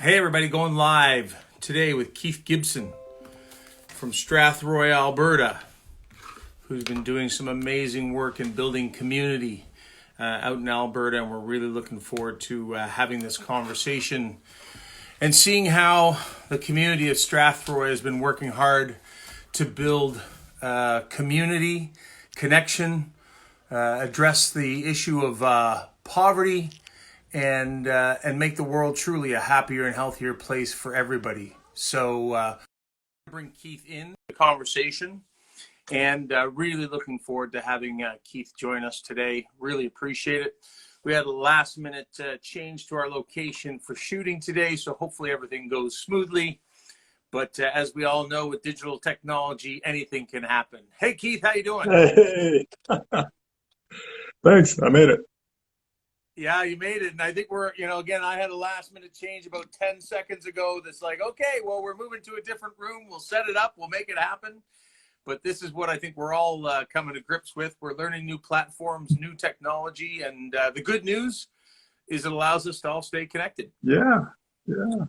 Hey everybody, going live today with Keith Gibson from Strathroy, Alberta, who's been doing some amazing work in building community out in Alberta, and we're really looking forward to having this conversation and seeing how the community of Strathroy has been working hard to build community, connection, address the issue of poverty, and make the world truly a happier and healthier place for everybody. So bring Keith in the conversation, and really looking forward to having Keith join us today. Really appreciate it. We had a last minute change to our location for shooting today, so hopefully everything goes smoothly. But as we all know, with digital technology, anything can happen. Hey Keith, how you doing? Hey, thanks. I made it. Yeah, you made it. And I think again, I had a last minute change about 10 seconds ago that's like, okay, well, we're moving to a different room. We'll set it up. We'll make it happen. But this is what I think we're all coming to grips with. We're learning new platforms, new technology. And the good news is it allows us to all stay connected. Yeah, yeah.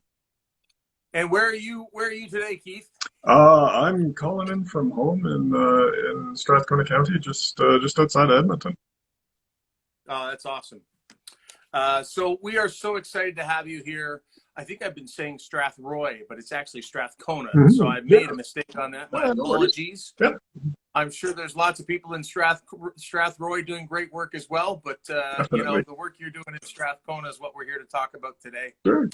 And where are you today, Keith? I'm calling in from home in Strathcona County, just outside Edmonton. Oh, that's awesome. So we are so excited to have you here. I think I've been saying Strathroy, but it's actually Strathcona. So I made a mistake on that. My apologies. Yeah. I'm sure there's lots of people in Strathroy doing great work as well, but the work you're doing in Strathcona is what we're here to talk about today. Sure.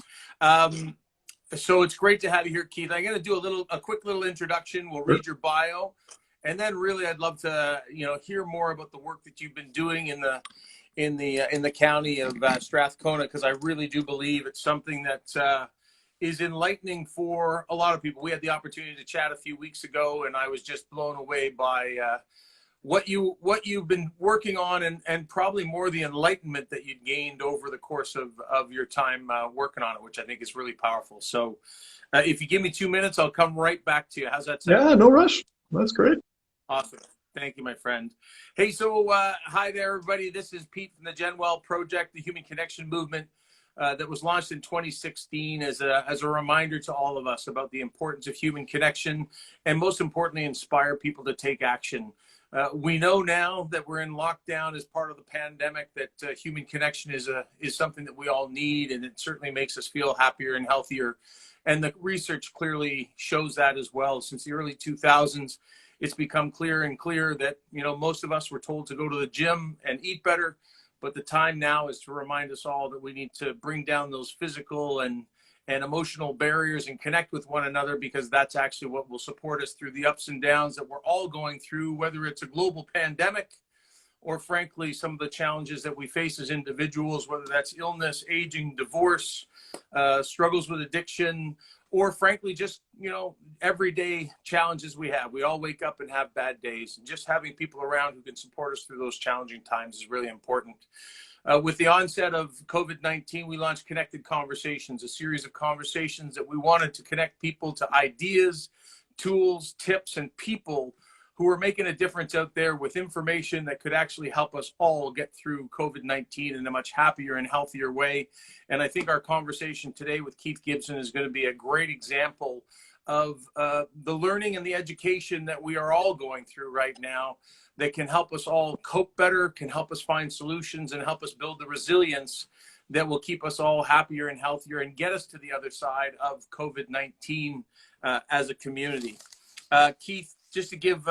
So it's great to have you here, Keith. I'm going to do a quick little introduction. We'll read your bio, and then really I'd love to hear more about the work that you've been doing in the county of Strathcona, because I really do believe it's something that is enlightening for a lot of people. We had the opportunity to chat a few weeks ago, and I was just blown away by what you've been working on, and probably more the enlightenment that you'd gained over the course of your time working on it, which I think is really powerful. So if you give me 2 minutes, I'll come right back to you. How's that sound? Yeah, no rush. That's great. Awesome. Thank you, my friend. Hey, so hi there, everybody. This is Pete from the GenWell Project, the Human Connection Movement that was launched in 2016 as a reminder to all of us about the importance of human connection, and most importantly, inspire people to take action. We know now that we're in lockdown as part of the pandemic that human connection is something that we all need, and it certainly makes us feel happier and healthier. And the research clearly shows that as well. Since the early 2000s, it's become clearer and clearer that, most of us were told to go to the gym and eat better, but the time now is to remind us all that we need to bring down those physical and emotional barriers and connect with one another, because that's actually what will support us through the ups and downs that we're all going through, whether it's a global pandemic or frankly, some of the challenges that we face as individuals, whether that's illness, aging, divorce, struggles with addiction, or frankly, just, everyday challenges we have. We all wake up and have bad days, and just having people around who can support us through those challenging times is really important. With the onset of COVID-19, we launched Connected Conversations, a series of conversations that we wanted to connect people to ideas, tools, tips, and people who are making a difference out there with information that could actually help us all get through COVID-19 in a much happier and healthier way. And I think our conversation today with Keith Gibson is going to be a great example of the learning and the education that we are all going through right now that can help us all cope better, can help us find solutions, and help us build the resilience that will keep us all happier and healthier and get us to the other side of COVID-19 as a community. Keith, just to give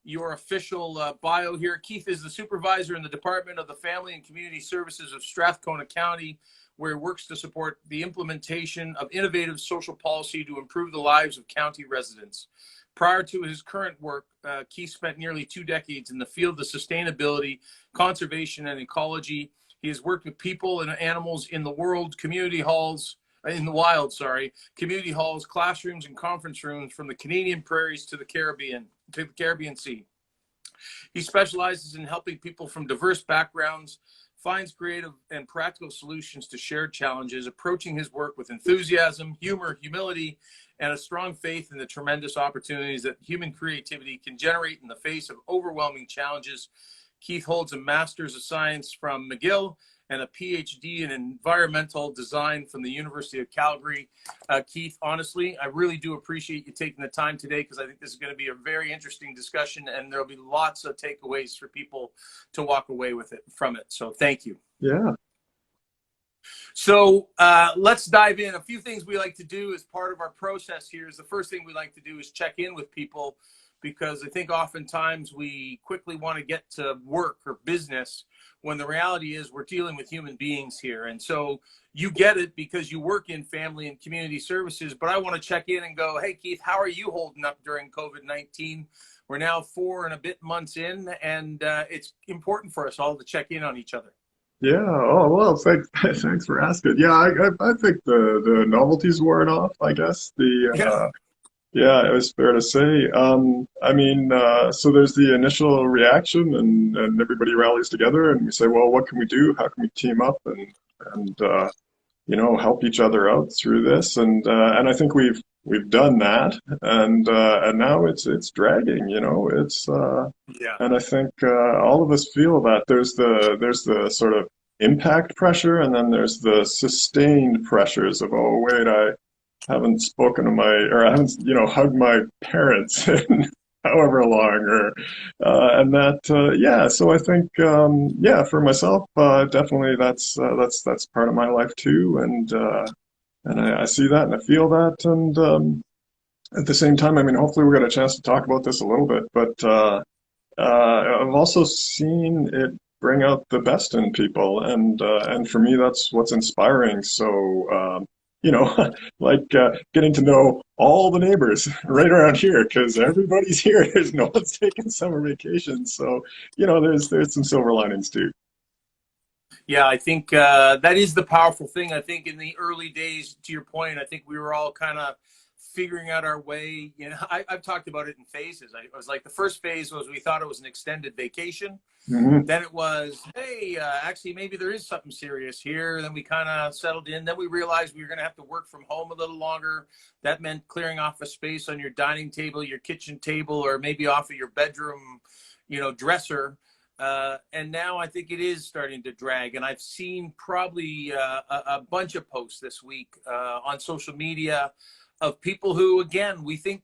your official bio here, Keith is the supervisor in the Department of the Family and Community Services of Strathcona County, where he works to support the implementation of innovative social policy to improve the lives of county residents. Prior to his current work, Keith spent nearly 2 decades in the field of sustainability, conservation, and ecology. He has worked with people and animals in the wild, community halls, classrooms, and conference rooms from the Canadian prairies to the Caribbean Sea. He specializes in helping people from diverse backgrounds finds creative and practical solutions to shared challenges, approaching his work with enthusiasm, humor, humility, and a strong faith in the tremendous opportunities that human creativity can generate in the face of overwhelming challenges. Keith holds a Master's of Science from McGill and a PhD in environmental design from the University of Calgary. Keith, honestly, I really do appreciate you taking the time today, because I think this is going to be a very interesting discussion, and there'll be lots of takeaways for people to walk away with it from it. So thank you. Yeah. So let's dive in. A few things we like to do as part of our process here is, the first thing we like to do is check in with people, because I think oftentimes we quickly want to get to work or business, when the reality is we're dealing with human beings here. And so you get it because you work in family and community services, but I want to check in and go, hey, Keith, how are you holding up during COVID-19? We're now 4 and a bit months in, and it's important for us all to check in on each other. Yeah. Oh, well, thanks for asking. Yeah, I think the novelty's worn off, I guess. Yeah. Yeah, it was fair to say. I mean, so there's the initial reaction, and everybody rallies together, and we say, well, what can we do? How can we team up and you know, help each other out through this? And I think we've done that, and now it's dragging. You know, Yeah. and I think all of us feel that there's the sort of impact pressure, and then there's the sustained pressures of, oh wait, I haven't spoken to I haven't, you know, hugged my parents in however long, or and that yeah. So I think yeah, for myself, definitely that's part of my life too, and I see that and I feel that, and at the same time, I mean, hopefully we get a chance to talk about this a little bit, but I've also seen it bring out the best in people, and for me, that's what's inspiring. So, you know, like getting to know all the neighbors right around here, because everybody's here. There's no one's taking summer vacation, so you know, there's some silver linings too. Yeah, I think that is the powerful thing. I think in the early days, to your point, I think we were all kind of figuring out our way. You know, I've talked about it in phases. I was like, the first phase was we thought it was an extended vacation. Hmm. Then it was, hey, actually, maybe there is something serious here. Then we kind of settled in. Then we realized we were going to have to work from home a little longer. That meant clearing off a space on your dining table, your kitchen table, or maybe off of your bedroom, you know, dresser. And now I think it is starting to drag. And I've seen probably a bunch of posts this week on social media of people who, again, we think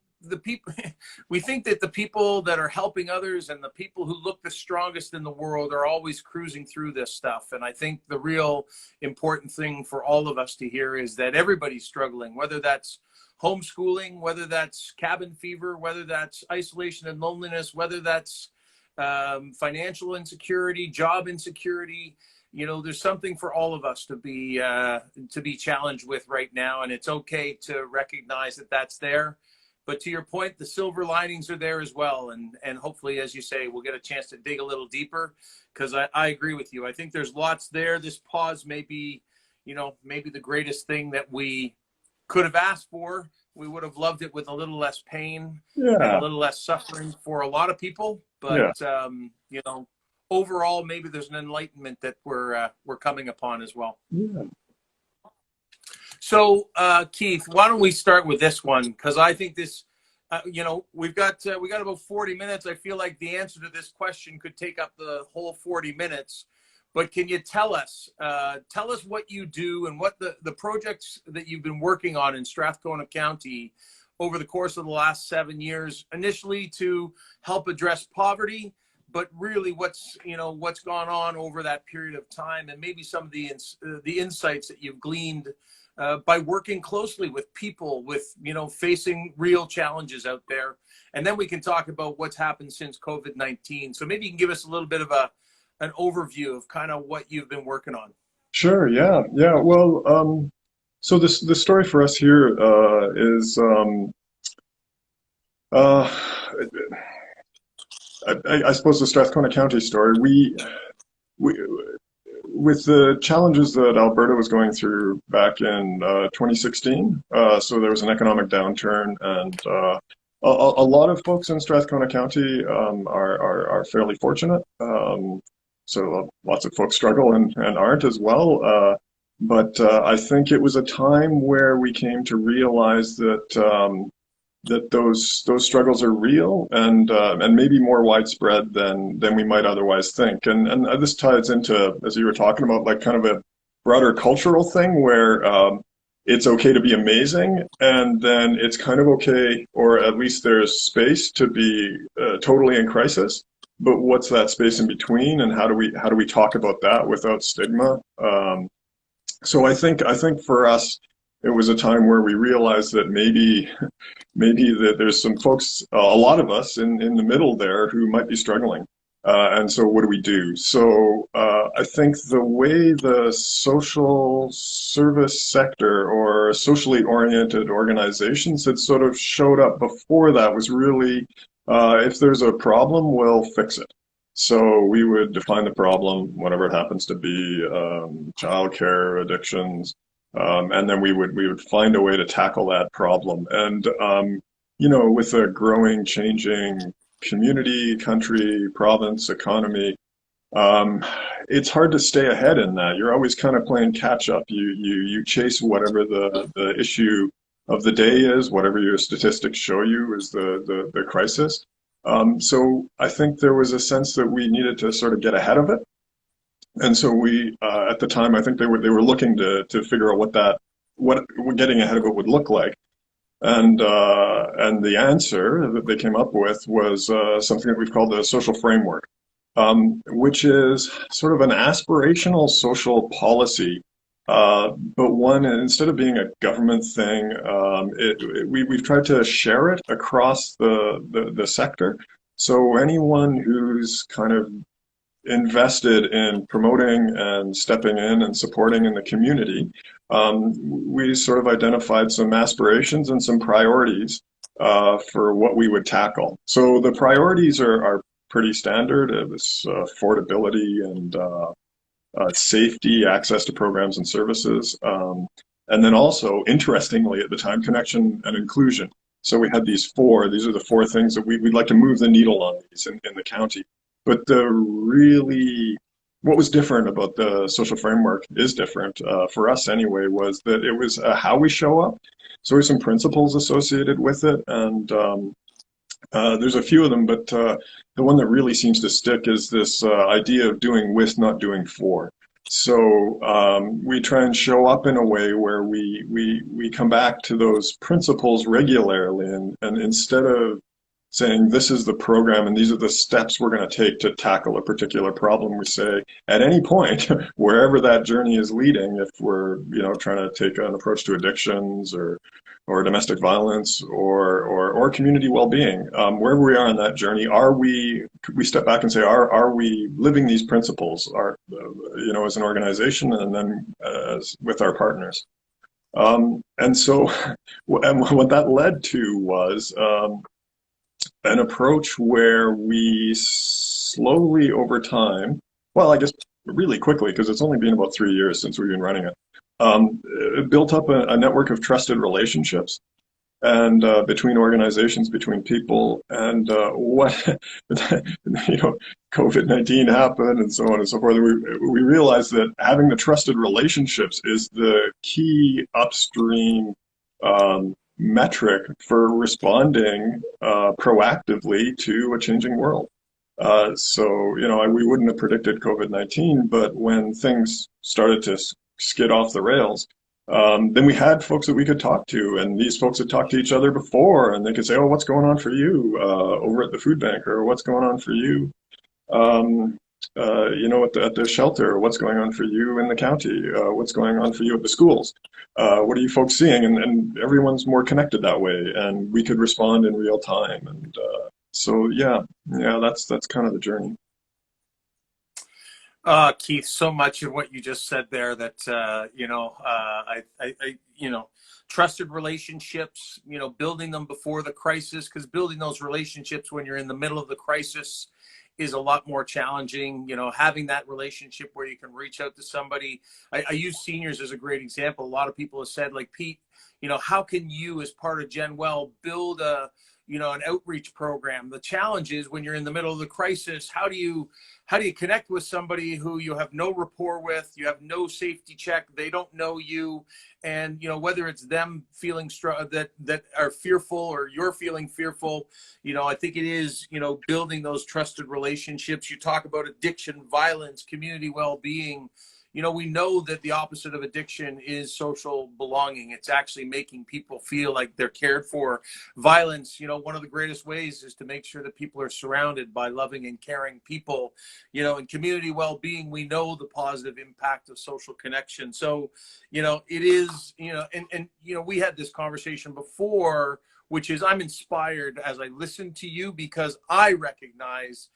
we think that the people that are helping others and the people who look the strongest in the world are always cruising through this stuff. And I think the real important thing for all of us to hear is that everybody's struggling, whether that's homeschooling, whether that's cabin fever, whether that's isolation and loneliness, whether that's financial insecurity, job insecurity. You know, there's something for all of us to be challenged with right now, and it's okay to recognize that that's there. But to your point, the silver linings are there as well, and hopefully, as you say, we'll get a chance to dig a little deeper, because I agree with you. I think there's lots there. This pause may be, you know, maybe the greatest thing that we could have asked for. We would have loved it with a little less pain and a Yeah, little less suffering for a lot of people. yeah, But you know, overall, maybe there's an enlightenment that we're coming upon as well. yeah. So, Keith, why don't we start with this one? Because I think this, you know, we got about 40 minutes. I feel like the answer to this question could take up the whole 40 minutes. But can you tell us what you do and what the projects that you've been working on in Strathcona County over the course of the last 7 years, initially to help address poverty, but really what's gone on over that period of time, and maybe some of the insights that you've gleaned by working closely with people with, you know, facing real challenges out there. And then we can talk about what's happened since COVID-19. So maybe you can give us a little bit of an overview of kind of what you've been working on. Sure. Yeah. Yeah. Well, so the story for us here is uh, I suppose the Strathcona County story. We with the challenges that Alberta was going through back in 2016. So there was an economic downturn, and a lot of folks in Strathcona County are fairly fortunate. So lots of folks struggle and aren't as well. But I think it was a time where we came to realize that that those struggles are real and maybe more widespread than we might otherwise think. And this ties into, as you were talking about, like kind of a broader cultural thing where it's okay to be amazing, and then it's kind of okay, or at least there's space to be totally in crisis. But what's that space in between, and how do we talk about that without stigma? So I think for us, it was a time where we realized that maybe that there's some folks, a lot of us in the middle there who might be struggling. And so what do we do? So I think the way the social service sector or socially oriented organizations had sort of showed up before that was really, if there's a problem, we'll fix it. So we would define the problem, whatever it happens to be, childcare, addictions, and then we would find a way to tackle that problem. And with a growing, changing community, country, province, economy, it's hard to stay ahead in that. You're always kind of playing catch up. You chase whatever the issue of the day is, whatever your statistics show you is the crisis. So I think there was a sense that we needed to sort of get ahead of it. And so we, at the time, I think they were looking to figure out what getting ahead of it would look like. And the answer that they came up with was something that we've called the social framework, which is sort of an aspirational social policy, but one, instead of being a government thing, we've tried to share it across the sector. So anyone who's kind of invested in promoting and stepping in and supporting in the community, we sort of identified some aspirations and some priorities for what we would tackle. So the priorities are pretty standard. It was affordability and safety, access to programs and services, and then also, interestingly at the time, connection and inclusion. So we had these are the four things that we'd like to move the needle on these in the county. But what was different about the social framework is different, for us anyway, was that it was how we show up. So there's some principles associated with it, and there's a few of them, but the one that really seems to stick is this idea of doing with, not doing for. So we try and show up in a way where we come back to those principles regularly, and instead of saying this is the program and these are the steps we're going to take to tackle a particular problem, we say at any point, wherever that journey is leading, if we're trying to take an approach to addictions or domestic violence or community well-being, wherever we are on that journey, we step back and say, are we living these principles, as an organization, and then with our partners? And so and what that led to was an approach where we slowly over time, well, I guess really quickly, because it's only been about 3 years since we've been running it, built up a network of trusted relationships and between organizations, between people, and COVID-19 happened and so on and so forth. We realized that having the trusted relationships is the key upstream metric for responding proactively to a changing world. We wouldn't have predicted COVID-19, but when things started to skid off the rails, then we had folks that we could talk to, and these folks had talked to each other before, and they could say, oh, what's going on for you over at the food bank, or what's going on for you at the shelter, or what's going on for you in the county, what's going on for you at the schools, what are you folks seeing? And everyone's more connected that way, and we could respond in real time. And that's kind of the journey. Keith, so much of what you just said there that, trusted relationships, building them before the crisis, because building those relationships when you're in the middle of the crisis is a lot more challenging. Having that relationship where you can reach out to somebody. I use seniors as a great example. A lot of people have said, like, Pete, how can you, as part of GenWell, build a an outreach program. The challenge is when you're in the middle of the crisis, how do you connect with somebody who you have no rapport with, you have no safety check, they don't know you, and whether it's them feeling that are fearful or you're feeling fearful, I think it is building those trusted relationships. You talk about addiction, violence, community well-being. We know that the opposite of addiction is social belonging. It's actually making people feel like they're cared for. Violence, one of the greatest ways is to make sure that people are surrounded by loving and caring people. In community well-being, we know the positive impact of social connection. So, it is, and we had this conversation before, which is I'm inspired as I listen to you because I recognize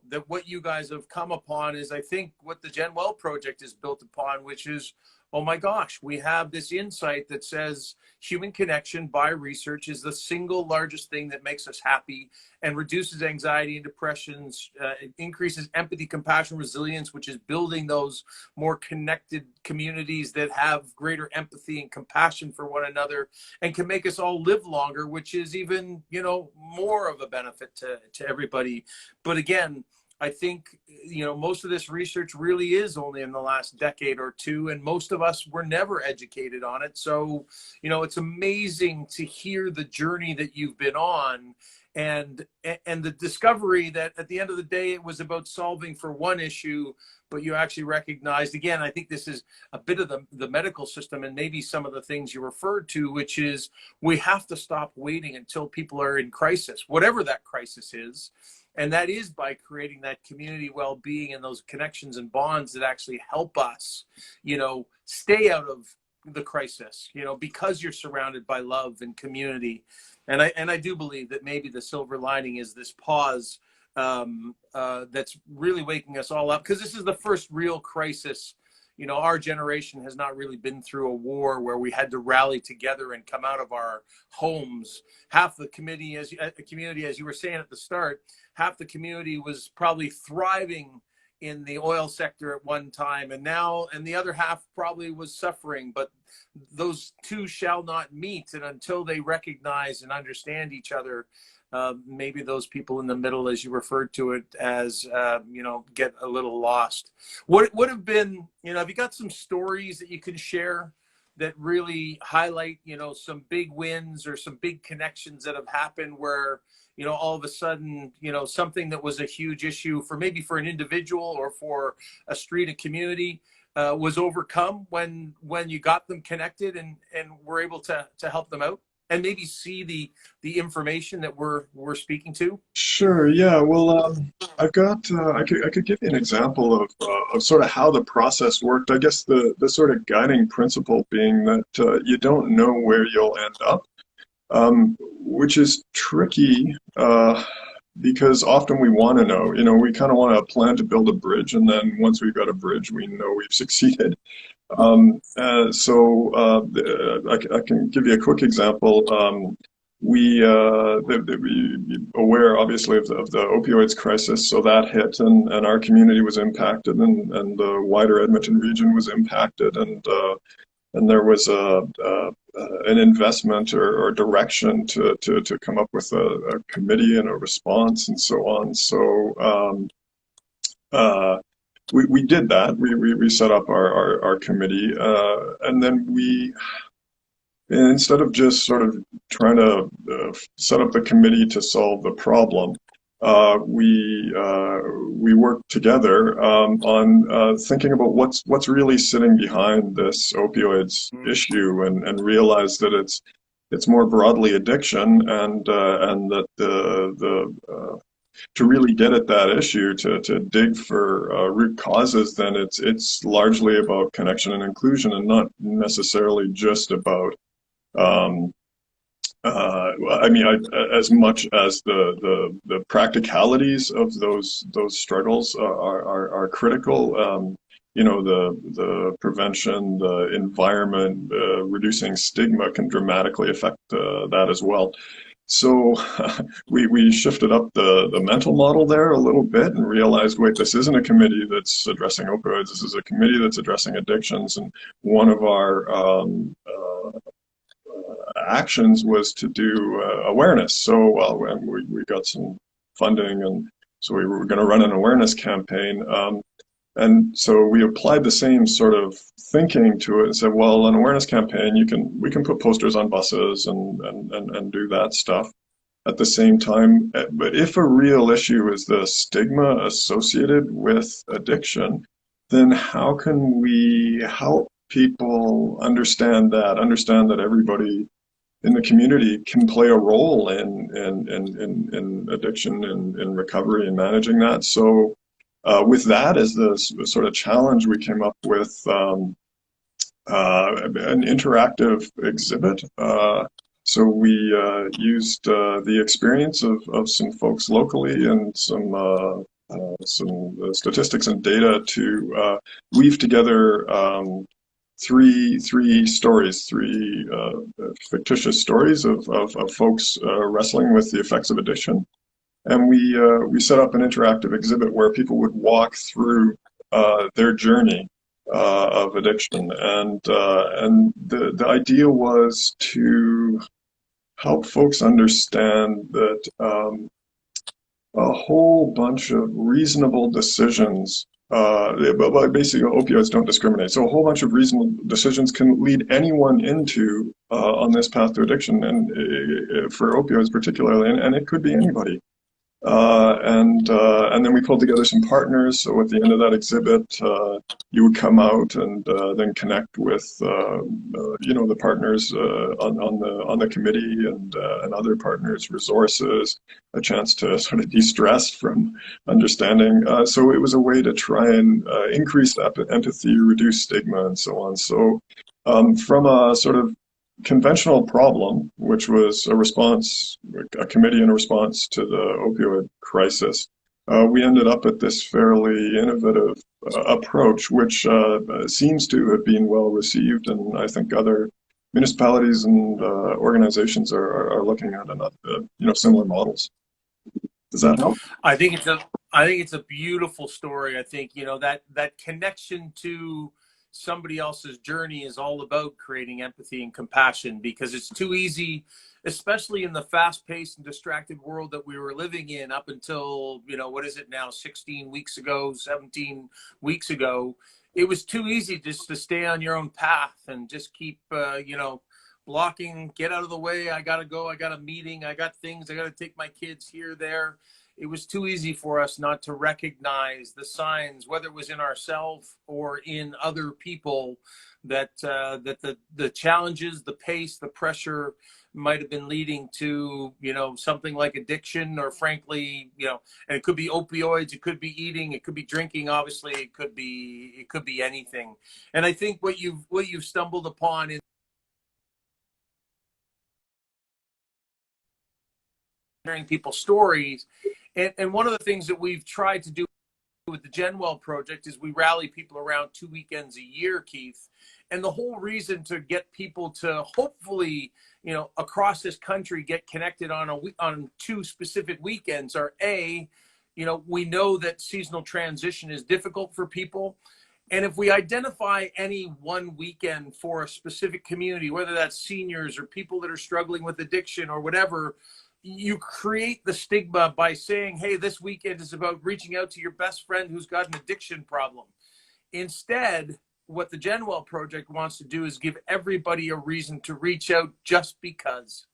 that what you guys have come upon is, I think, what the GenWell Project is built upon, which is, oh my gosh, we have this insight that says human connection by research is the single largest thing that makes us happy and reduces anxiety and depressions, it increases empathy, compassion, resilience, which is building those more connected communities that have greater empathy and compassion for one another and can make us all live longer, which is even, more of a benefit to everybody. But again, I think, most of this research really is only in the last decade or two, and most of us were never educated on it. So, it's amazing to hear the journey that you've been on and the discovery that at the end of the day, it was about solving for one issue, but you actually recognized, again, I think this is a bit of the medical system and maybe some of the things you referred to, which is we have to stop waiting until people are in crisis, whatever that crisis is. And that is by creating that community well-being and those connections and bonds that actually help us, stay out of the crisis, because you're surrounded by love and community. And I do believe that maybe the silver lining is this pause that's really waking us all up, because this is the first real crisis. Our generation has not really been through a war where we had to rally together and come out of our homes. Half the community, as you were saying at the start, half the community was probably thriving in the oil sector at one time, and the other half probably was suffering. But those two shall not meet, and until they recognize and understand each other, maybe those people in the middle, as you referred to it as, get a little lost. What would have been, have you got some stories that you can share that really highlight, some big wins or some big connections that have happened where, all of a sudden, something that was a huge issue for an individual or for a street, a community, was overcome when you got them connected and were able to help them out? And maybe see the information that we're speaking to? Sure. Yeah. Well, I've got. I could give you an example of sort of how the process worked. I guess the sort of guiding principle being that you don't know where you'll end up, which is tricky because often we want to know. We kind of want to plan to build a bridge, and then once we've got a bridge, we know we've succeeded. I can give you a quick example. We aware obviously of the opioids crisis, so that hit, and our community was impacted, and the wider Edmonton region was impacted, and there was an investment or direction to come up with a committee and a response and so on. So we did that. We set up our committee, and then instead of just sort of trying to set up the committee to solve the problem, we worked together on thinking about what's really sitting behind this opioids issue, and realized that it's more broadly addiction, and that the to really get at that issue, to dig for root causes, then it's largely about connection and inclusion, and not necessarily just about as much as the practicalities of those struggles are critical. The prevention, the environment, reducing stigma can dramatically affect that as well. So we shifted up the mental model there a little bit and realized, wait, this isn't a committee that's addressing opioids. This is a committee that's addressing addictions. And one of our actions was to do awareness. So, well, we got some funding, and so we were going to run an awareness campaign. And so we applied the same sort of thinking to it and said, well, an awareness campaign, we can put posters on buses and do that stuff at the same time. But if a real issue is the stigma associated with addiction, then how can we help people understand that everybody in the community can play a role in addiction and in recovery and managing that? So with that as the sort of challenge, we came up with an interactive exhibit. So we used the experience of some folks locally and some statistics and data to weave together three stories, three fictitious stories of folks wrestling with the effects of addiction. And we set up an interactive exhibit where people would walk through their journey of addiction, and the idea was to help folks understand that a whole bunch of reasonable decisions, basically opioids don't discriminate, so a whole bunch of reasonable decisions can lead anyone into on this path to addiction, and for opioids particularly, and it could be anybody. And then we pulled together some partners. So at the end of that exhibit, you would come out and then connect with the partners on the committee and other partners, resources, a chance to sort of de-stress from understanding. So it was a way to try and increase empathy, reduce stigma, and so on. So from a sort of conventional problem, which was a committee in response to the opioid crisis, we ended up at this fairly innovative approach, which seems to have been well received, and I think other municipalities and organizations are looking at similar models. Does that help? I think it's a beautiful story. I think that connection to somebody else's journey is all about creating empathy and compassion, because it's too easy, especially in the fast-paced and distracted world that we were living in up until, what is it now, 16 weeks ago, 17 weeks ago. It was too easy just to stay on your own path and just keep, blocking, get out of the way. I got to go. I got a meeting. I got things. I got to take my kids here, there. It was too easy for us not to recognize the signs, whether it was in ourselves or in other people, that the challenges, the pace, the pressure might have been leading to, something like addiction, or frankly, and it could be opioids, it could be eating, it could be drinking, obviously, it could be anything. And I think what you've stumbled upon is hearing people's stories. And one of the things that we've tried to do with the GenWell Project is we rally people around 2 weekends a year, Keith. And the whole reason to get people to hopefully, across this country, get connected on 2 specific weekends are we know that seasonal transition is difficult for people. And if we identify any one weekend for a specific community, whether that's seniors or people that are struggling with addiction or whatever, you create the stigma by saying, hey, this weekend is about reaching out to your best friend who's got an addiction problem. Instead, what the GenWell Project wants to do is give everybody a reason to reach out just because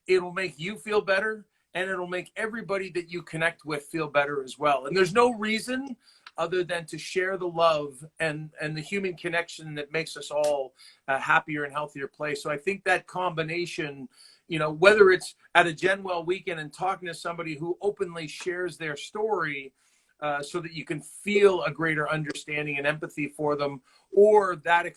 it'll make you feel better, and it'll make everybody that you connect with feel better as well. And there's no reason other than to share the love and the human connection that makes us all a happier and healthier place. So I think that combination, whether it's at a GenWell weekend and talking to somebody who openly shares their story, so that you can feel a greater understanding and empathy for them, or that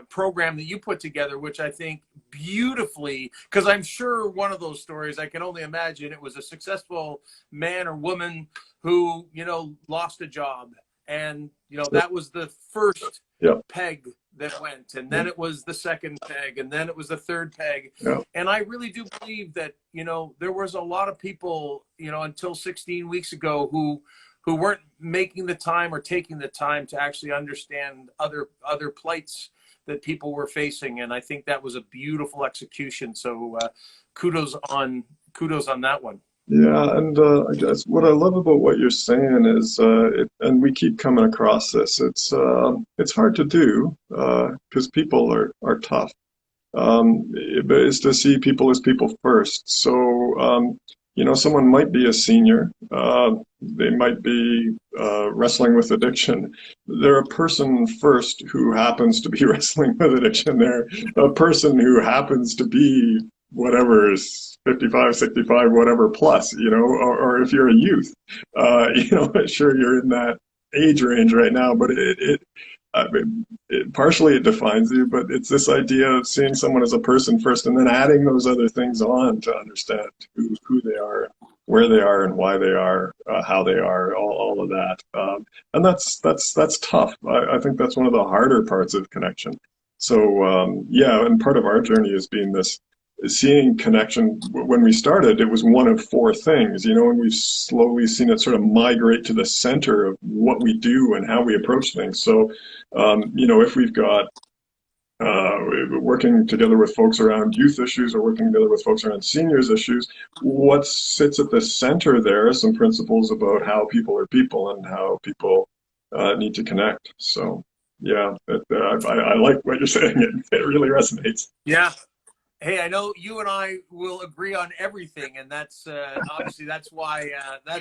program that you put together, which I think beautifully, because I'm sure one of those stories, I can only imagine, it was a successful man or woman who, lost a job. And, that was the first peg that went, and then it was the second peg, and then it was the third peg. And I really do believe that, there was a lot of people, until 16 weeks ago who weren't making the time or taking the time to actually understand other plights that people were facing. And I think that was a beautiful execution. So kudos on that one. Yeah, and I guess what I love about what you're saying is, and we keep coming across this. It's hard to do because people are tough. But is to see people as people first. So, someone might be a senior. They might be wrestling with addiction. They're a person first who happens to be wrestling with addiction. They're a person who happens to be whatever is 55, 65, whatever plus, or if you're a youth, sure you're in that age range right now, but I mean, partially it defines you, but it's this idea of seeing someone as a person first and then adding those other things on to understand who they are, where they are, and why they are, how they are, all of that. And that's tough. I think that's one of the harder parts of connection. So, yeah, and part of our journey has been this seeing connection. When we started, it was one of four things, and we've slowly seen it sort of migrate to the center of what we do and how we approach things. So, if we've got working together with folks around youth issues or working together with folks around seniors issues, what sits at the center there are some principles about how people are people and how people need to connect. So, yeah, I like what you're saying. It really resonates. Yeah. Hey, I know you and I will agree on everything, and that's obviously that's why I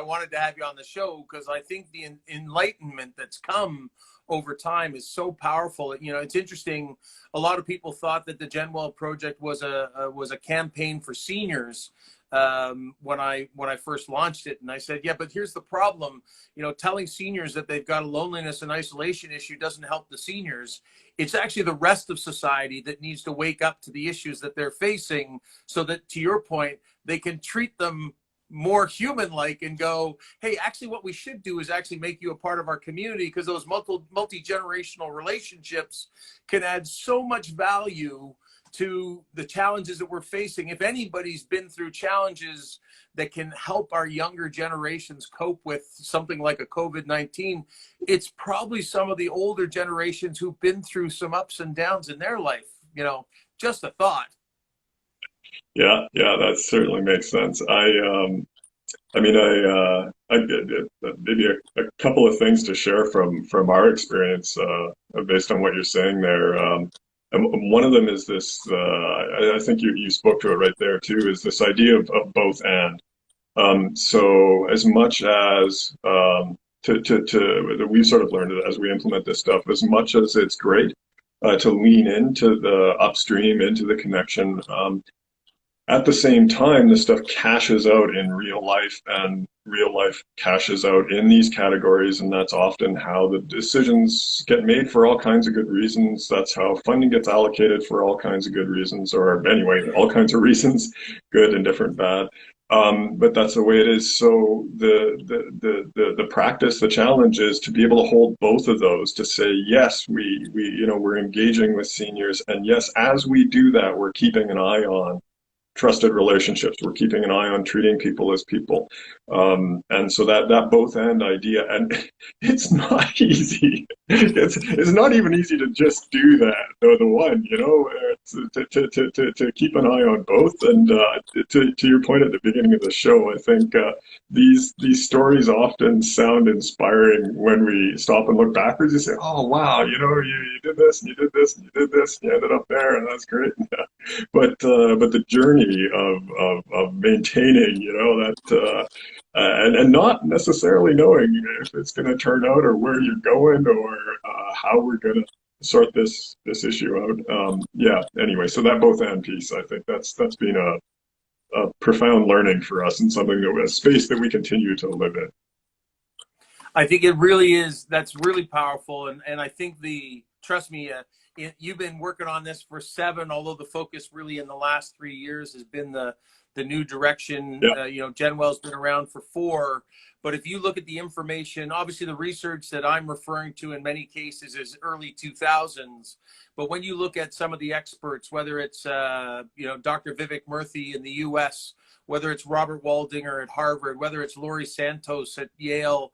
wanted to have you on the show, because I think the enlightenment that's come over time is so powerful. It's interesting. A lot of people thought that the GenWell Project was a campaign for seniors when I first launched it, and I said, yeah, but here's the problem. Telling seniors that they've got a loneliness and isolation issue doesn't help the seniors. It's actually the rest of society that needs to wake up to the issues that they're facing, so that, to your point, they can treat them more human-like and go, hey, actually what we should do is actually make you a part of our community, because those multi-generational relationships can add so much value to the challenges that we're facing. If anybody's been through challenges that can help our younger generations cope with something like a COVID-19, it's probably some of the older generations who've been through some ups and downs in their life. Just a thought. Yeah, that certainly makes sense. Maybe a couple of things to share from our experience based on what you're saying there. And one of them is this. I think you spoke to it right there too. Is this idea of both and. So as much as we've sort of learned it as we implement this stuff, as much as it's great to lean into the upstream, into the connection. At the same time, this stuff cashes out in real life, and real life cashes out in these categories, and that's often how the decisions get made for all kinds of good reasons. That's how funding gets allocated for all kinds of good reasons, or anyway, all kinds of reasons, good and different, bad. But that's the way it is. So the practice, the challenge is to be able to hold both of those, to say, yes, we're engaging with seniors, and yes, as we do that, we're keeping an eye on trusted relationships. We're keeping an eye on treating people as people. And so that both and idea, and it's not easy. It's not even easy to just do that, though, the one, to keep an eye on both. And to your point at the beginning of the show, I think these stories often sound inspiring when we stop and look backwards. You say, oh, wow, you did this, and you did this, and you did this, and you ended up there, and that's great. But the journey of maintaining, that and not necessarily knowing if it's going to turn out or where you're going or how we're going to sort this issue out. Anyway, so that both and piece, I think that's been a profound learning for us, and something a space that we continue to live in. I think it really is. That's really powerful, and I think trust me. You've been working on this for 7, although the focus really in the last 3 years has been the new direction. Yeah. GenWell's been around for 4, but if you look at the information, obviously the research that I'm referring to in many cases is early 2000s. But when you look at some of the experts, whether it's Dr. Vivek Murthy in the U.S., whether it's Robert Waldinger at Harvard, whether it's Laurie Santos at Yale,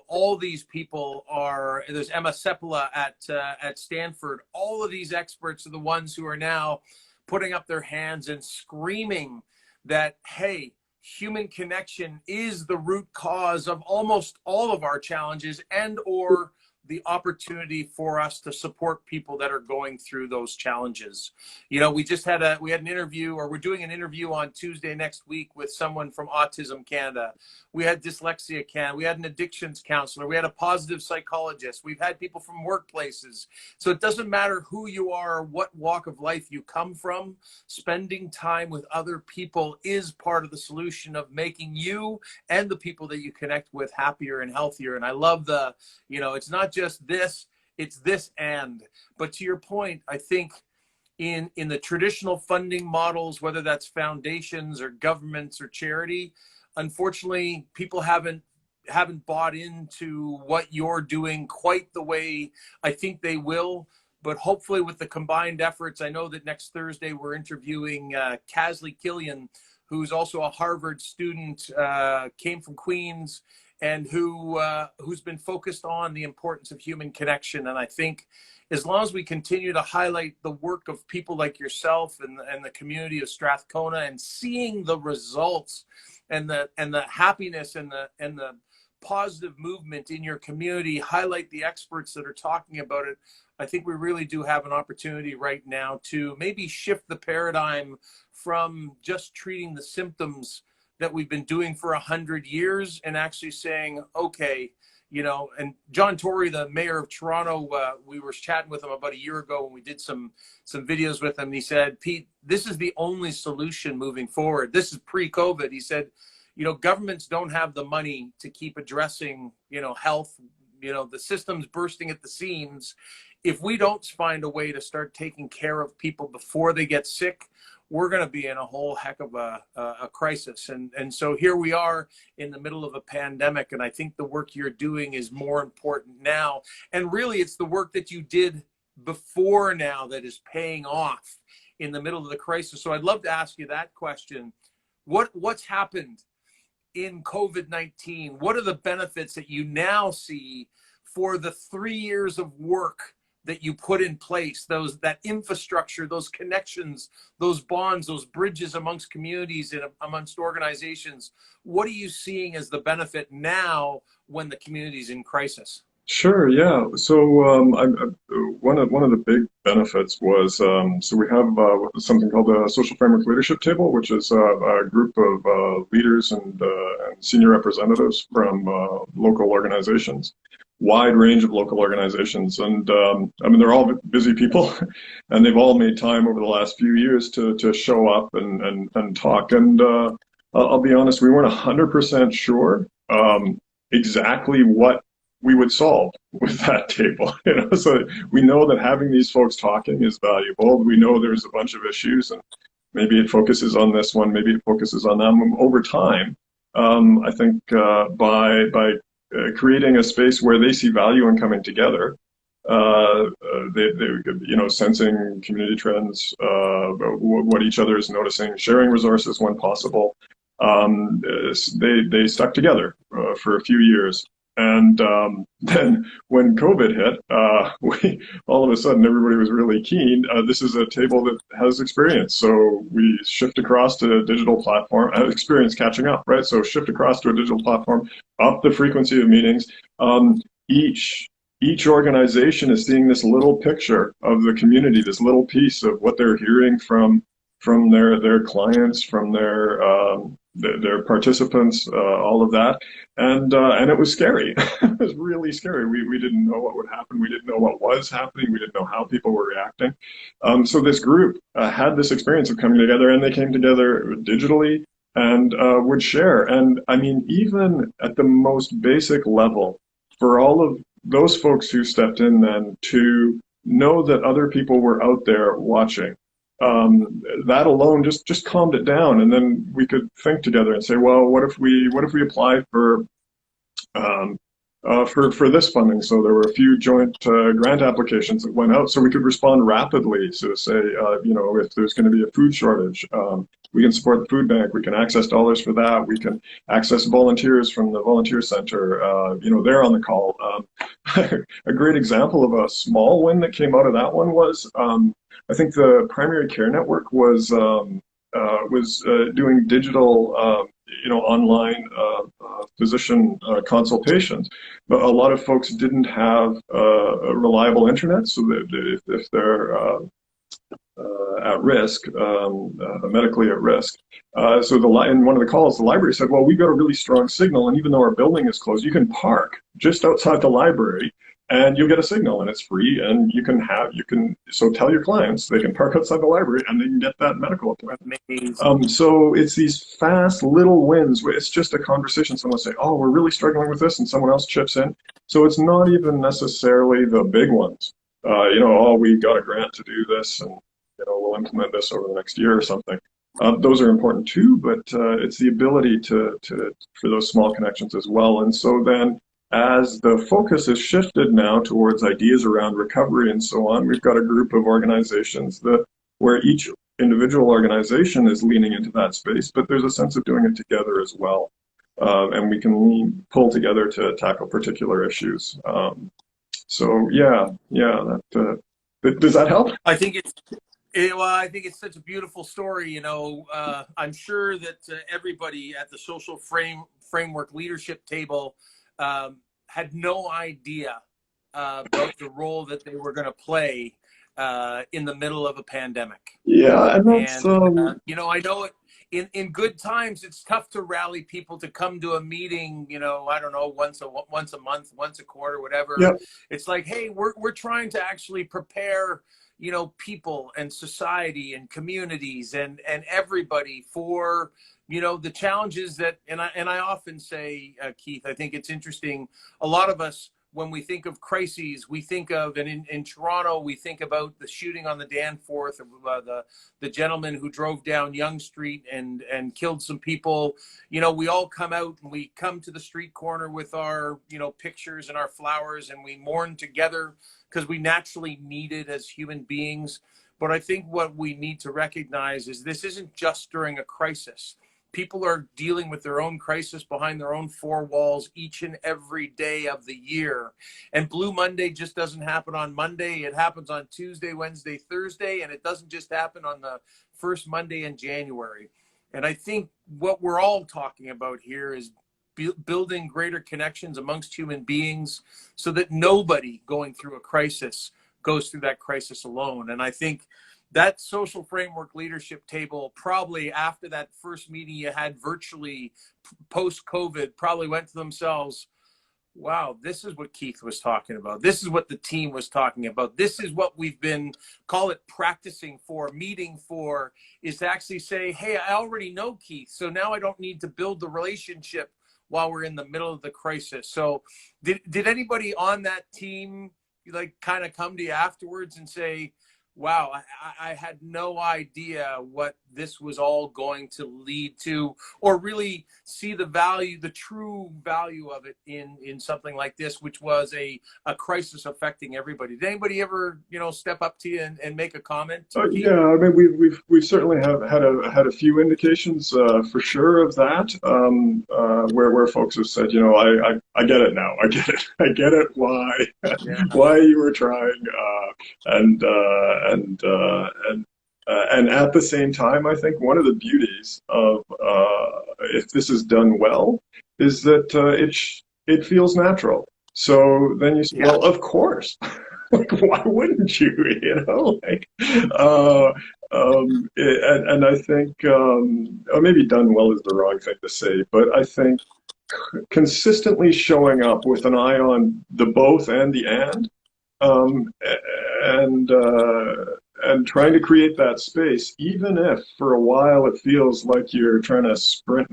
all these people are, there's Emma Seppala at Stanford. All of these experts are the ones who are now putting up their hands and screaming that, hey, human connection is the root cause of almost all of our challenges, and or the opportunity for us to support people that are going through those challenges. We just had an interview, or we're doing an interview on Tuesday next week with someone from Autism Canada. We had Dyslexia Canada. We had an addictions counselor. We had a positive psychologist. We've had people from workplaces. So it doesn't matter who you are or what walk of life you come from. Spending time with other people is part of the solution of making you and the people that you connect with happier and healthier. And I love it's not just this, it's this and. But to your point, I think in the traditional funding models, whether that's foundations or governments or charity, unfortunately, people haven't bought into what you're doing quite the way I think they will. But hopefully with the combined efforts, I know that next Thursday we're interviewing Casley Killian, who's also a Harvard student, came from Queens, and who's been focused on the importance of human connection. And I think as long as we continue to highlight the work of people like yourself and the community of Strathcona, and seeing the results and the happiness and the positive movement in your community, highlight the experts that are talking about it, I think we really do have an opportunity right now to maybe shift the paradigm from just treating the symptoms that we've been doing for 100 years and actually saying, okay, and John Tory, the mayor of Toronto, we were chatting with him about a year ago when we did some videos with him. And he said, Pete, this is the only solution moving forward. This is pre-COVID. He said, governments don't have the money to keep addressing, health, the system's bursting at the seams. If we don't find a way to start taking care of people before they get sick, we're going to be in a whole heck of a crisis. And so here we are in the middle of a pandemic. And I think the work you're doing is more important now. And really, it's the work that you did before now that is paying off in the middle of the crisis. So I'd love to ask you that question. What's happened in COVID-19? What are the benefits that you now see for the 3 years of work that you put in place, that infrastructure, those connections, those bonds, those bridges amongst communities and amongst organizations? What are you seeing as the benefit now when the community's in crisis? Sure, yeah. So one of the big benefits was, so we have something called the Social Framework Leadership Table, which is a group of leaders and senior representatives from local organizations, wide range of local organizations. And they're all busy people, and they've all made time over the last few years to show up and talk. And I'll be honest, we weren't 100% sure exactly what we would solve with that table. So we know that having these folks talking is valuable. We know there's a bunch of issues, and maybe it focuses on this one, maybe it focuses on them. Over time, I think by creating a space where they see value in coming together, they sensing community trends, what each other is noticing, sharing resources when possible, they stuck together for a few years. And then when COVID hit, all of a sudden everybody was really keen. This is a table that has experience, so we shift across to a digital platform. Experience catching up, right? So shift across to a digital platform, up the frequency of meetings. Each organization is seeing this little picture of the community, this little piece of what they're hearing from their clients, from their participants, all of that, and it was scary. It was really scary. We didn't know what would happen. We didn't know what was happening. We didn't know how people were reacting. So this group had this experience of coming together, and they came together digitally and would share. And I mean, even at the most basic level, for all of those folks who stepped in then to know that other people were out there watching. That alone just calmed it down, and then we could think together and say, well, what if we apply for for this funding. So there were a few joint grant applications that went out, so we could respond rapidly. So to say, if there's going to be a food shortage, we can support the food bank. We can access dollars for that. We can access volunteers from the volunteer center. They're on the call. A great example of a small win that came out of that one was I think the primary care network was doing digital. Online physician consultations. But a lot of folks didn't have a reliable internet, so that if they're at risk, medically at risk. So in one of the calls, the library said, well, we've got a really strong signal, and even though our building is closed, you can park just outside the library and you'll get a signal, and it's free, and so tell your clients they can park outside the library and they can get that medical appointment. So it's these fast little wins where it's just a conversation. Someone will say, oh, we're really struggling with this, and someone else chips in. So it's not even necessarily the big ones. Oh, we got a grant to do this, and we'll implement this over the next year or something. Those are important too, but it's the ability for those small connections as well. And so then, as the focus has shifted now towards ideas around recovery and so on, we've got a group of organizations where each individual organization is leaning into that space, but there's a sense of doing it together as well. And we can pull together to tackle particular issues. So does that help? I think it's such a beautiful story. I'm sure that everybody at the social framework leadership table had no idea about the role that they were going to play in the middle of a pandemic. Yeah, and that's I know it in good times. It's tough to rally people to come to a meeting. I don't know, once a month, once a quarter, whatever. Yeah. It's like, hey, we're trying to actually prepare people and society and communities and everybody for the challenges that, and I often say, Keith, I think it's interesting. A lot of us, when we think of crises, we think of, and in Toronto, we think about the shooting on the Danforth, the gentleman who drove down Yonge Street and killed some people. We all come out and we come to the street corner with our, pictures and our flowers, and we mourn together because we naturally need it as human beings. But I think what we need to recognize is this isn't just during a crisis. People are dealing with their own crisis behind their own four walls each and every day of the year. And Blue Monday just doesn't happen on Monday. It happens on Tuesday, Wednesday, Thursday, and it doesn't just happen on the first Monday in January. And I think what we're all talking about here is building greater connections amongst human beings so that nobody going through a crisis goes through that crisis alone. And I think that social framework leadership table, probably after that first meeting you had virtually post-COVID, probably went to themselves, wow, this is what Keith was talking about. This is what the team was talking about. This is what we've been, call it practicing for, meeting for, is to actually say, hey, I already know Keith, so now I don't need to build the relationship while we're in the middle of the crisis. So did anybody on that team kind of come to you afterwards and say, wow, I had no idea what this was all going to lead to, or really see the value, the true value of it in something like this, which was a crisis affecting everybody? Did anybody ever, step up to you and make a comment? Yeah, I mean, we've certainly had a few indications for sure of that, where folks have said, I get it now. I get it. Why? Yeah. Why you were trying, and at the same time, I think one of the beauties of if this is done well is that it feels natural. So then you say, Yeah. well, of course. Why wouldn't you? And I think maybe done well is the wrong thing to say, but I think consistently showing up with an eye on the both and the and trying to create that space, even if for a while it feels like you're trying to sprint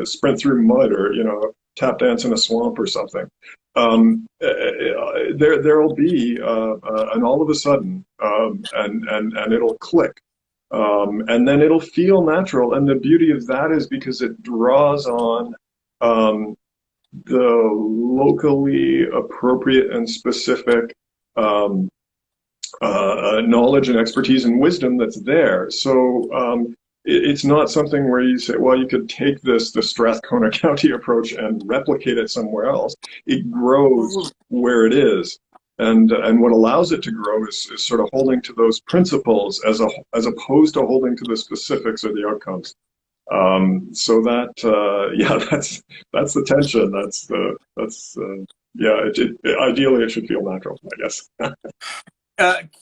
sprint through mud, or tap dance in a swamp or something. There'll be and all of a sudden, and it'll click, and then it'll feel natural. And the beauty of that is because it draws on the locally appropriate and specific knowledge and expertise and wisdom that's there. So it's not something where you say, well, you could take the Strathcona County approach and replicate it somewhere else. It grows where it is. And what allows it to grow is sort of holding to those principles as opposed to holding to the specifics or the outcomes. So that yeah, that's the tension. Yeah. Ideally, it should feel natural, I guess.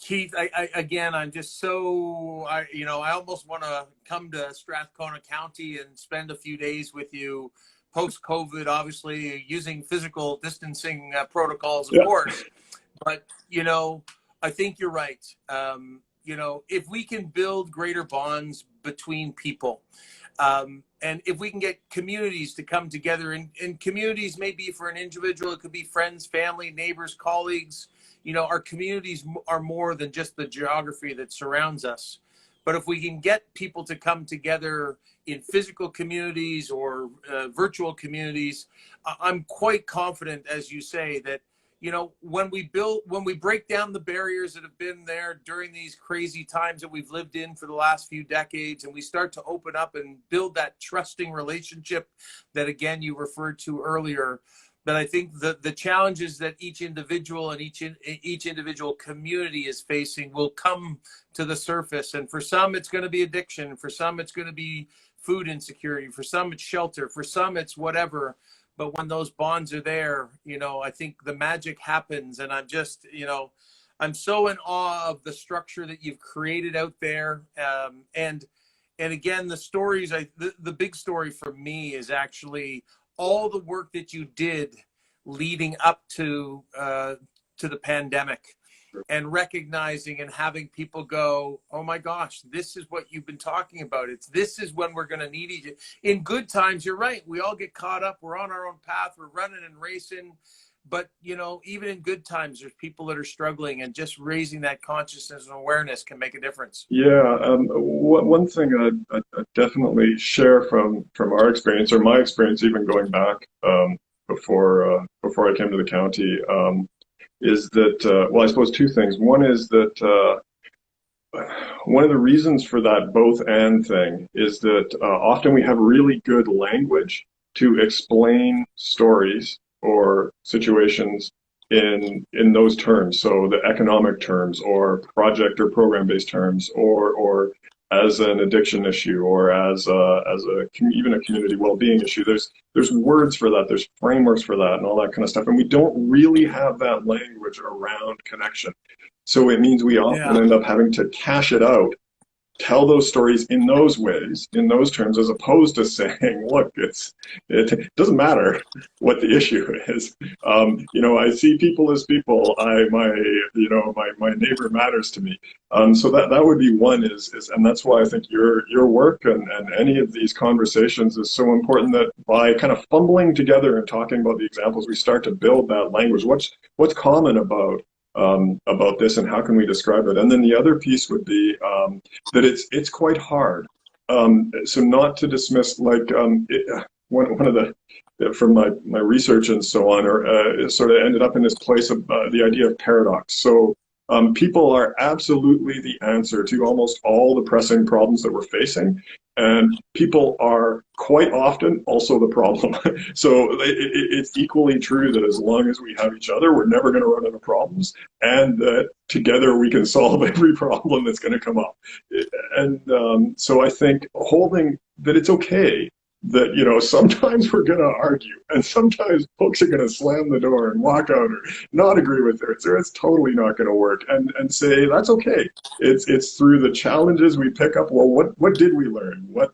Keith, again, I'm just so, I almost want to come to Strathcona County and spend a few days with you post-COVID, obviously using physical distancing protocols, of Yeah. course. But, I think you're right. If we can build greater bonds between people, and if we can get communities to come together, and communities may be for an individual, it could be friends, family, neighbors, colleagues. Our communities are more than just the geography that surrounds us. But if we can get people to come together in physical communities or virtual communities, I'm quite confident, as you say, that when we break down the barriers that have been there during these crazy times that we've lived in for the last few decades, and we start to open up and build that trusting relationship that, again, you referred to earlier, that I think the challenges that each individual and each individual community is facing will come to the surface. And for some, it's going to be addiction. For some, it's going to be food insecurity. For some, it's shelter. For some, it's whatever. But when those bonds are there, I think the magic happens. And I'm just, I'm so in awe of the structure that you've created out there. And again, the stories, the big story for me is actually all the work that you did leading up to the pandemic, and recognizing and having people go, oh my gosh, this is what you've been talking about. This is when we're going to need each other. In good times, you're right. We all get caught up. We're on our own path. We're running and racing. But, even in good times, there's people that are struggling, and just raising that consciousness and awareness can make a difference. Yeah, one thing I definitely share from our experience, or my experience, even going back before I came to the county, is that well, I suppose two things. One is that one of the reasons for that both and thing is that often we have really good language to explain stories or situations in those terms. So the economic terms, or project or program based terms, or as an addiction issue, or as even a community well being issue. There's words for that. There's frameworks for that, and all that kind of stuff. And we don't really have that language around connection. So it means we often end up having to cash it out, tell those stories in those ways, in those terms, as opposed to saying, look, it doesn't matter what the issue is. I see people as people. My neighbor matters to me. So that would be one and that's why I think your work and any of these conversations is so important, that by kind of fumbling together and talking about the examples, we start to build that language. What's common about this, and how can we describe it? And then the other piece would be that it's quite hard. So not to dismiss, like one of the from my research and so on, or it sort of ended up in this place of the idea of paradox. So people are absolutely the answer to almost all the pressing problems that we're facing. And people are quite often also the problem. So it's equally true that as long as we have each other, we're never going to run out of problems, and that together we can solve every problem that's going to come up. And so I think holding that it's okay that, sometimes we're going to argue, and sometimes folks are going to slam the door and walk out, or not agree with it, or it's totally not going to work, and say that's okay. It's through the challenges we pick up. Well, what did we learn? What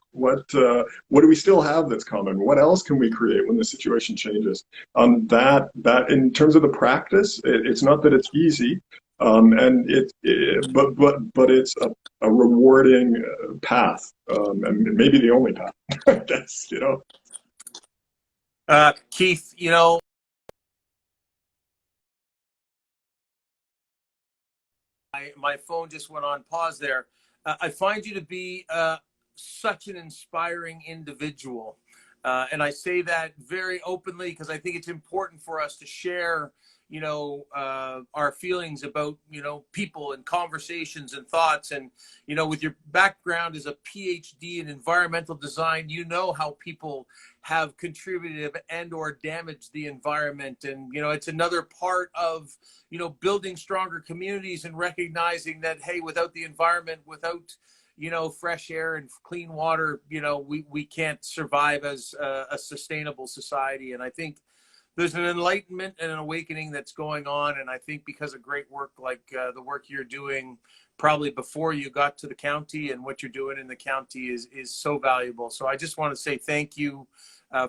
do we still have that's common? What else can we create when the situation changes? That in terms of the practice, it's not that it's easy. And but it's a rewarding path, and maybe the only path. I guess, Keith, my phone just went on pause there. I find you to be such an inspiring individual. And I say that very openly because I think it's important for us to share, our feelings about, people and conversations and thoughts. And, with your background as a PhD in environmental design, how people have contributed and or damaged the environment. And, it's another part of, building stronger communities and recognizing that, hey, without the environment, without fresh air and clean water, we can't survive as a sustainable society. And I think there's an enlightenment and an awakening that's going on. And I think because of great work like the work you're doing probably before you got to the county and what you're doing in the county is so valuable. So I just want to say thank you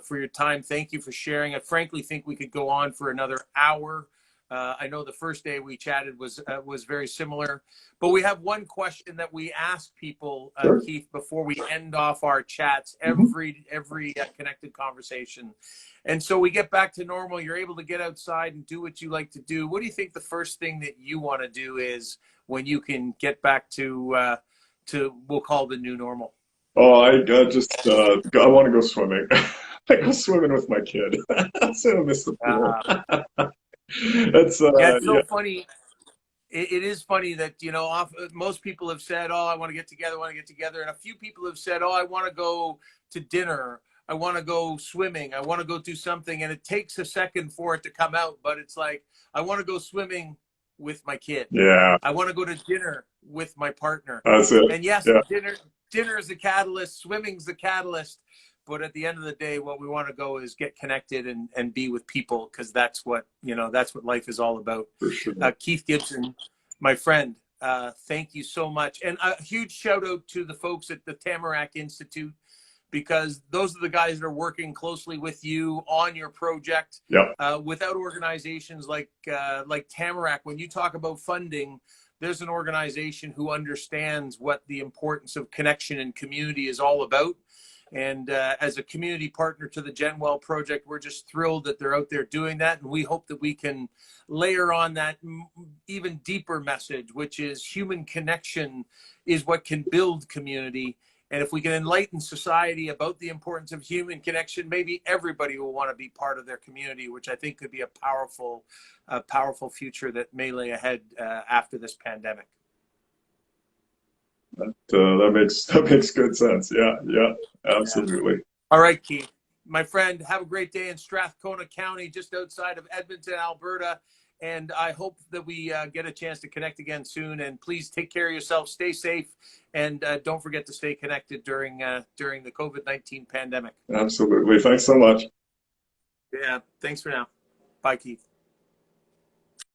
for your time. Thank you for sharing. I frankly think we could go on for another hour. I know the first day we chatted was very similar, but we have one question that we ask people, Sure. Keith, before we end off our chats, Mhm. every connected conversation. And so we get back to normal. You're able to get outside and do what you like to do. What do you think the first thing that you want to do is when you can get back to we'll call the new normal? Oh, I I want to go swimming. I go swimming with my kid. So I miss the pool. Uh, That's yeah, it's yeah. so funny. It is funny that, most people have said, oh, I want to get together, And a few people have said, oh, I want to go to dinner. I want to go swimming. I want to go do something. And it takes a second for it to come out. But it's like, I want to go swimming with my kid. Yeah, I want to go to dinner with my partner. that's it. And yes, Yeah, dinner is the catalyst. Swimming's the catalyst. But at the end of the day, what we want to go is get connected and be with people, because that's what life is all about. for sure. Keith Gibson, my friend, thank you so much. And a huge shout out to the folks at the Tamarack Institute, because those are the guys that are working closely with you on your project. Yeah, Without organizations like Tamarack, when you talk about funding, there's an organization who understands what the importance of connection and community is all about. And as a community partner to the GenWell Project, we're just thrilled that they're out there doing that. And we hope that we can layer on that even deeper message, which is human connection is what can build community. And if we can enlighten society about the importance of human connection, maybe everybody will want to be part of their community, which I think could be a powerful future that may lay ahead after this pandemic. that makes good sense. Yeah, yeah, Yeah. absolutely. All right, Keith. My friend, have a great day in Strathcona County, just outside of Edmonton, Alberta. And I hope that we get a chance to connect again soon. And please take care of yourself, stay safe, and don't forget to stay connected during the COVID-19 pandemic. Absolutely. Thanks so much. Yeah, thanks for now. Bye, Keith.